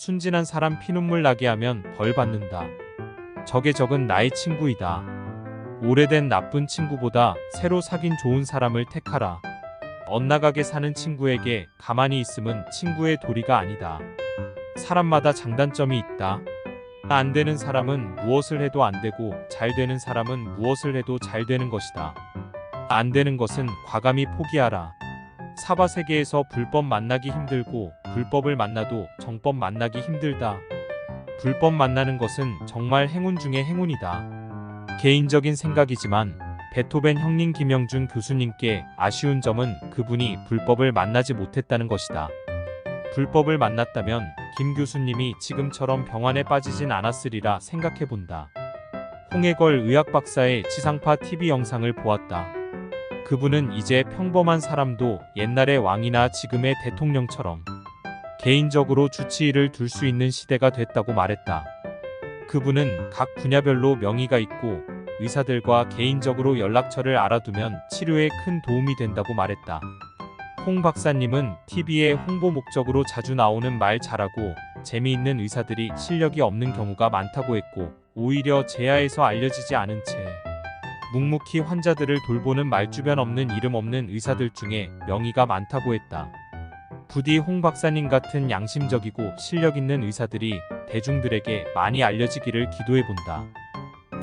순진한 사람 피눈물 나게 하면 벌 받는다. 적의 적은 나의 친구이다. 오래된 나쁜 친구보다 새로 사귄 좋은 사람을 택하라. 엇나가게 사는 친구에게 가만히 있음은 친구의 도리가 아니다. 사람마다 장단점이 있다. 안 되는 사람은 무엇을 해도 안 되고 잘 되는 사람은 무엇을 해도 잘 되는 것이다. 안 되는 것은 과감히 포기하라. 사바 세계에서 불법 만나기 힘들고 불법을 만나도 정법 만나기 힘들다. 불법 만나는 것은 정말 행운 중의 행운이다. 개인적인 생각이지만 베토벤 형님 김영준 교수님께 아쉬운 점은 그분이 불법을 만나지 못했다는 것이다. 불법을 만났다면 김 교수님이 지금처럼 병환에 빠지진 않았으리라 생각해본다. 홍해걸 의학박사의 지상파 TV 영상을 보았다. 그분은 이제 평범한 사람도 옛날의 왕이나 지금의 대통령처럼 개인적으로 주치의를 둘 수 있는 시대가 됐다고 말했다. 그분은 각 분야별로 명의가 있고 의사들과 개인적으로 연락처를 알아두면 치료에 큰 도움이 된다고 말했다. 홍 박사님은 TV에 홍보 목적으로 자주 나오는 말 잘하고 재미있는 의사들이 실력이 없는 경우가 많다고 했고 오히려 제야에서 알려지지 않은 채 묵묵히 환자들을 돌보는 말주변 없는 이름 없는 의사들 중에 명의가 많다고 했다. 부디 홍 박사님 같은 양심적이고 실력 있는 의사들이 대중들에게 많이 알려지기를 기도해본다.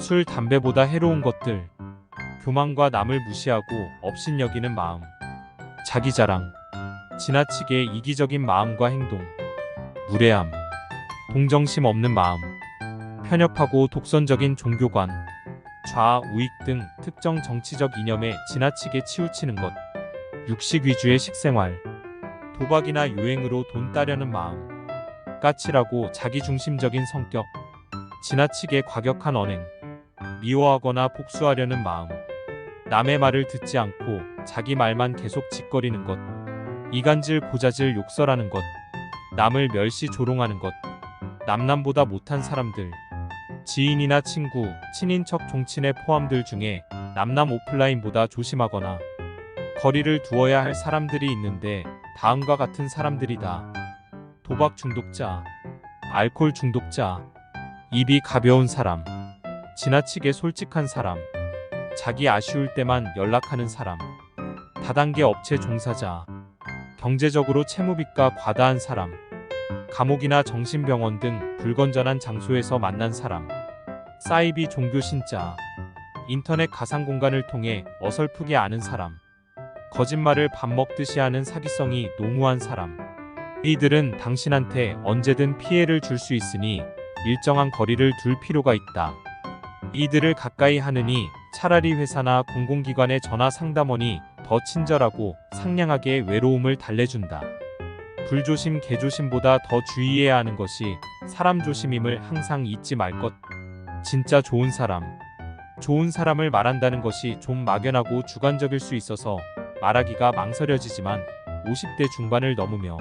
술, 담배보다 해로운 것들, 교만과 남을 무시하고 업신여기는 마음, 자기 자랑, 지나치게 이기적인 마음과 행동, 무례함, 동정심 없는 마음, 편협하고 독선적인 종교관, 좌, 우익 등 특정 정치적 이념에 지나치게 치우치는 것, 육식 위주의 식생활, 도박이나 유행으로 돈 따려는 마음, 까칠하고 자기중심적인 성격, 지나치게 과격한 언행, 미워하거나 복수하려는 마음, 남의 말을 듣지 않고 자기 말만 계속 짓거리는 것, 이간질 고자질 욕설하는 것, 남을 멸시 조롱하는 것, 남남보다 못한 사람들, 지인이나 친구, 친인척 종친의 포함들 중에 남남 오프라인보다 조심하거나 거리를 두어야 할 사람들이 있는데 다음과 같은 사람들이다. 도박 중독자, 알코올 중독자, 입이 가벼운 사람, 지나치게 솔직한 사람, 자기 아쉬울 때만 연락하는 사람, 다단계 업체 종사자, 경제적으로 채무빚과 과다한 사람, 감옥이나 정신병원 등 불건전한 장소에서 만난 사람, 사이비 종교 신자, 인터넷 가상공간을 통해 어설프게 아는 사람, 거짓말을 밥 먹듯이 하는 사기성이 농후한 사람. 이들은 당신한테 언제든 피해를 줄 수 있으니 일정한 거리를 둘 필요가 있다. 이들을 가까이 하느니 차라리 회사나 공공기관의 전화 상담원이 더 친절하고 상냥하게 외로움을 달래준다. 불조심 개조심보다 더 주의해야 하는 것이 사람 조심임을 항상 잊지 말 것. 진짜 좋은 사람을 말한다는 것이 좀 막연하고 주관적일 수 있어서 말하기가 망설여지지만 50대 중반을 넘으며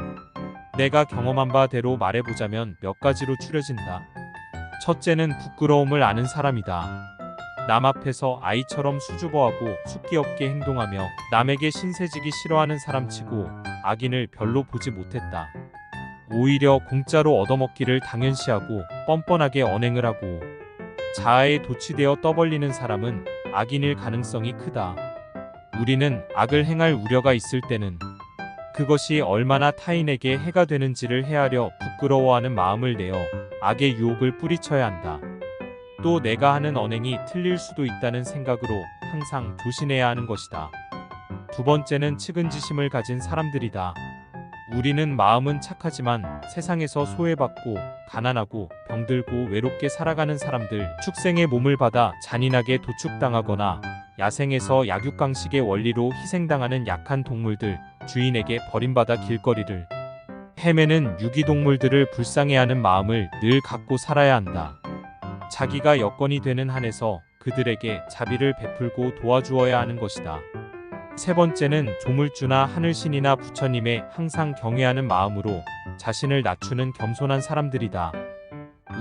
내가 경험한 바대로 말해보자면 몇 가지로 추려진다. 첫째는 부끄러움을 아는 사람이다. 남 앞에서 아이처럼 수줍어하고 숫기 없게 행동하며 남에게 신세지기 싫어하는 사람치고 악인을 별로 보지 못했다. 오히려 공짜로 얻어먹기를 당연시하고 뻔뻔하게 언행을 하고 자아에 도취되어 떠벌리는 사람은 악인일 가능성이 크다. 우리는 악을 행할 우려가 있을 때는 그것이 얼마나 타인에게 해가 되는지를 헤아려 부끄러워하는 마음을 내어 악의 유혹을 뿌리쳐야 한다. 또 내가 하는 언행이 틀릴 수도 있다는 생각으로 항상 조심해야 하는 것이다. 두 번째는 측은지심을 가진 사람들이다. 우리는 마음은 착하지만 세상에서 소외받고 가난하고 병들고 외롭게 살아가는 사람들, 축생의 몸을 받아 잔인하게 도축당하거나 야생에서 약육강식의 원리로 희생당하는 약한 동물들, 주인에게 버림받아 길거리를 헤매는 유기동물들을 불쌍해하는 마음을 늘 갖고 살아야 한다. 자기가 여건이 되는 한에서 그들에게 자비를 베풀고 도와주어야 하는 것이다. 세 번째는 조물주나 하늘신이나 부처님에 항상 경외하는 마음으로 자신을 낮추는 겸손한 사람들이다.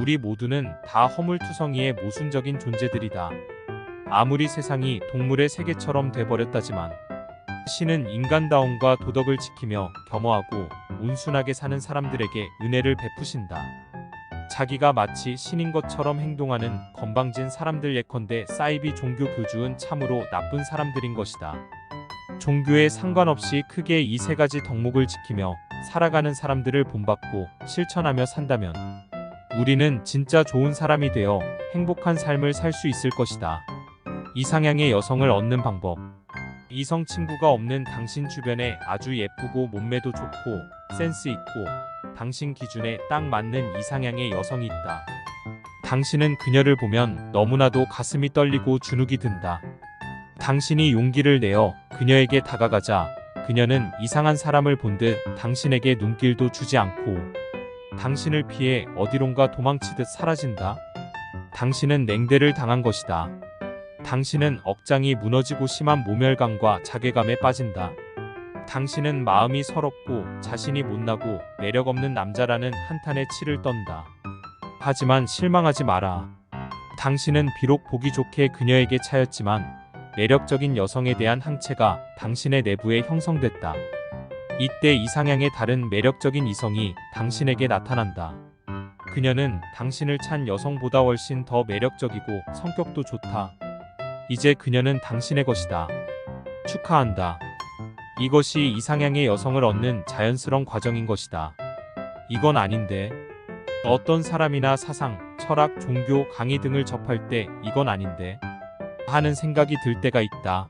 우리 모두는 다 허물투성이의 모순적인 존재들이다. 아무리 세상이 동물의 세계처럼 돼버렸다지만 신은 인간다움과 도덕을 지키며 겸허하고 온순하게 사는 사람들에게 은혜를 베푸신다. 자기가 마치 신인 것처럼 행동하는 건방진 사람들, 예컨대 사이비 종교 교주는 참으로 나쁜 사람들인 것이다. 종교에 상관없이 크게 이 세 가지 덕목을 지키며 살아가는 사람들을 본받고 실천하며 산다면 우리는 진짜 좋은 사람이 되어 행복한 삶을 살 수 있을 것이다. 이상향의 여성을 얻는 방법. 이성 친구가 없는 당신 주변에 아주 예쁘고 몸매도 좋고 센스 있고 당신 기준에 딱 맞는 이상향의 여성이 있다. 당신은 그녀를 보면 너무나도 가슴이 떨리고 주눅이 든다. 당신이 용기를 내어 그녀에게 다가가자 그녀는 이상한 사람을 본 듯 당신에게 눈길도 주지 않고 당신을 피해 어디론가 도망치듯 사라진다. 당신은 냉대를 당한 것이다. 당신은 억장이 무너지고 심한 모멸감과 자괴감에 빠진다. 당신은 마음이 서럽고 자신이 못나고 매력없는 남자라는 한탄의 치를 떤다. 하지만 실망하지 마라. 당신은 비록 보기 좋게 그녀에게 차였지만 매력적인 여성에 대한 항체가 당신의 내부에 형성됐다. 이때 이상향의 다른 매력적인 이성이 당신에게 나타난다. 그녀는 당신을 찬 여성보다 훨씬 더 매력적이고 성격도 좋다. 이제 그녀는 당신의 것이다. 축하한다. 이것이 이상향의 여성을 얻는 자연스러운 과정인 것이다. 이건 아닌데. 어떤 사람이나 사상, 철학, 종교, 강의 등을 접할 때 이건 아닌데 하는 생각이 들 때가 있다.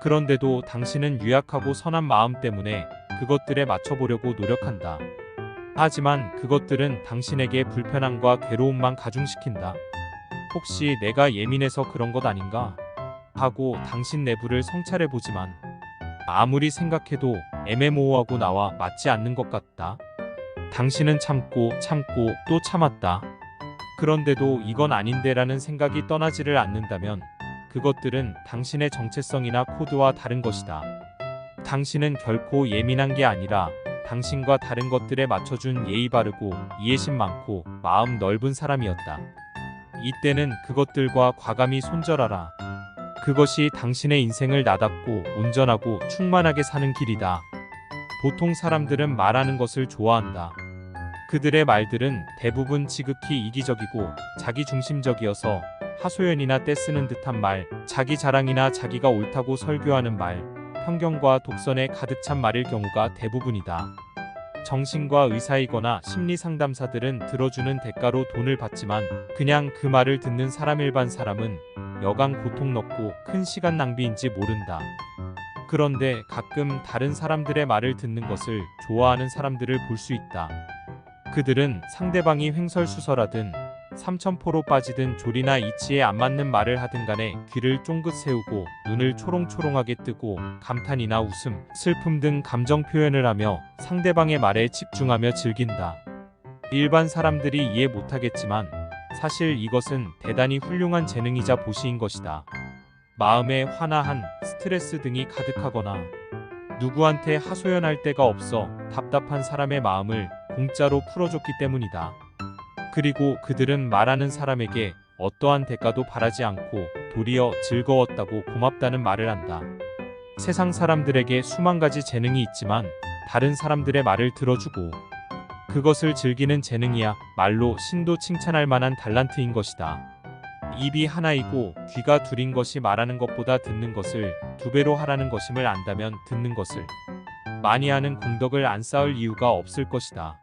그런데도 당신은 유약하고 선한 마음 때문에 그것들에 맞춰보려고 노력한다. 하지만 그것들은 당신에게 불편함과 괴로움만 가중시킨다. 혹시 내가 예민해서 그런 것 아닌가? 하고 당신 내부를 성찰해보지만 아무리 생각해도 애매모호하고 나와 맞지 않는 것 같다. 당신은 참고 또 참았다. 그런데도 이건 아닌데라는 생각이 떠나지를 않는다면 그것들은 당신의 정체성이나 코드와 다른 것이다. 당신은 결코 예민한 게 아니라 당신과 다른 것들에 맞춰준 예의 바르고 이해심 많고 마음 넓은 사람이었다. 이때는 그것들과 과감히 손절하라. 그것이 당신의 인생을 나답고 온전하고 충만하게 사는 길이다. 보통 사람들은 말하는 것을 좋아한다. 그들의 말들은 대부분 지극히 이기적이고 자기중심적이어서 하소연이나 떼쓰는 듯한 말, 자기 자랑이나 자기가 옳다고 설교하는 말, 편견과 독선에 가득 찬 말일 경우가 대부분이다. 정신과 의사이거나 심리상담사들은 들어주는 대가로 돈을 받지만 그냥 그 말을 듣는 사람, 일반 사람은 여간 고통 넣고 큰 시간 낭비인지 모른다. 그런데 가끔 다른 사람들의 말을 듣는 것을 좋아하는 사람들을 볼 수 있다. 그들은 상대방이 횡설수설하든 삼천포로 빠지든 조리나 이치에 안 맞는 말을 하든 간에 귀를 쫑긋 세우고 눈을 초롱초롱하게 뜨고 감탄이나 웃음, 슬픔 등 감정 표현을 하며 상대방의 말에 집중하며 즐긴다. 일반 사람들이 이해 못하겠지만 사실 이것은 대단히 훌륭한 재능이자 보시인 것이다. 마음에 화나 한, 스트레스 등이 가득하거나 누구한테 하소연할 데가 없어 답답한 사람의 마음을 공짜로 풀어줬기 때문이다. 그리고 그들은 말하는 사람에게 어떠한 대가도 바라지 않고 도리어 즐거웠다고 고맙다는 말을 한다. 세상 사람들에게 수만 가지 재능이 있지만 다른 사람들의 말을 들어주고 그것을 즐기는 재능이야 말로 신도 칭찬할 만한 달란트인 것이다. 입이 하나이고 귀가 둘인 것이 말하는 것보다 듣는 것을 두 배로 하라는 것임을 안다면 듣는 것을 많이 하는 공덕을 안 쌓을 이유가 없을 것이다.